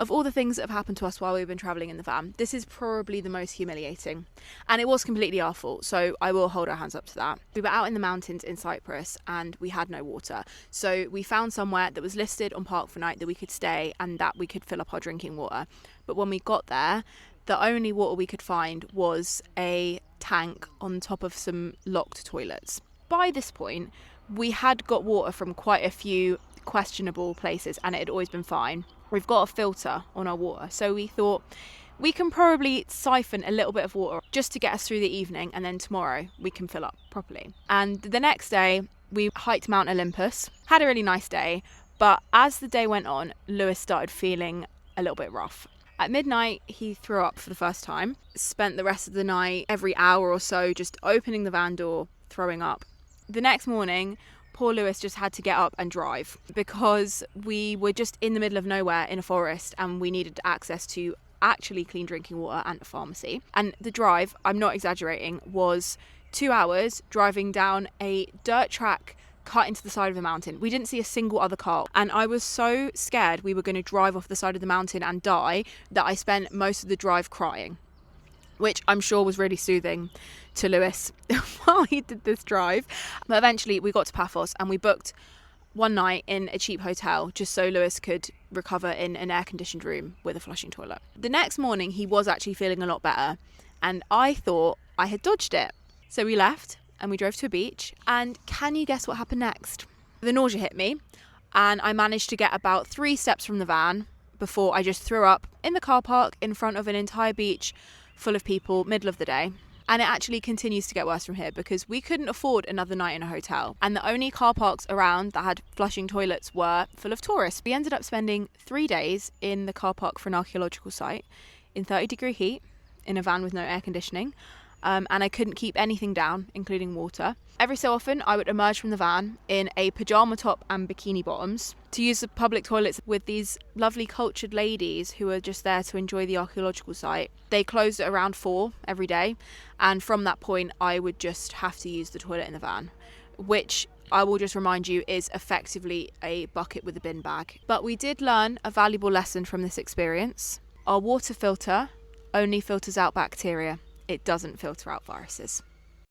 Of all the things that have happened to us while we've been travelling in the van, this is probably the most humiliating. And it was completely our fault, so I will hold our hands up to that. We were out in the mountains in Cyprus and we had no water. So we found somewhere that was listed on Park for Night that we could stay and that we could fill up our drinking water. But when we got there, the only water we could find was a tank on top of some locked toilets. By this point, we had got water from quite a few questionable places and it had always been fine. We've got a filter on our water, so we thought we can probably siphon a little bit of water just to get us through the evening, and then tomorrow we can fill up properly. And the next day we hiked Mount Olympus, had a really nice day, but as the day went on, Lewis started feeling a little bit rough. At midnight he threw up for the first time, spent the rest of the night every hour or so just opening the van door, throwing up. The next morning poor Lewis just had to get up and drive because we were just in the middle of nowhere in a forest and we needed access to actually clean drinking water and a pharmacy. And the drive, I'm not exaggerating, was 2 hours driving down a dirt track cut into the side of a mountain. We didn't see a single other car and I was so scared we were going to drive off the side of the mountain and die that I spent most of the drive crying, which I'm sure was really soothing to Lewis while he did this drive. But eventually we got to Paphos and we booked one night in a cheap hotel just so Lewis could recover in an air-conditioned room with a flushing toilet. The next morning he was actually feeling a lot better and I thought I had dodged it. So we left and we drove to a beach, and can you guess what happened next? The nausea hit me and I managed to get about 3 steps from the van before I just threw up in the car park in front of an entire beach full of people, middle of the day. And it actually continues to get worse from here because we couldn't afford another night in a hotel. And the only car parks around that had flushing toilets were full of tourists. We ended up spending 3 days in the car park for an archaeological site in 30-degree heat in a van with no air conditioning. And I couldn't keep anything down, including water. Every so often I would emerge from the van in a pyjama top and bikini bottoms to use the public toilets with these lovely cultured ladies who were just there to enjoy the archaeological site. They closed at around 4 every day, and from that point I would just have to use the toilet in the van, which I will just remind you is effectively a bucket with a bin bag. But we did learn a valuable lesson from this experience. Our water filter only filters out bacteria. It doesn't filter out viruses.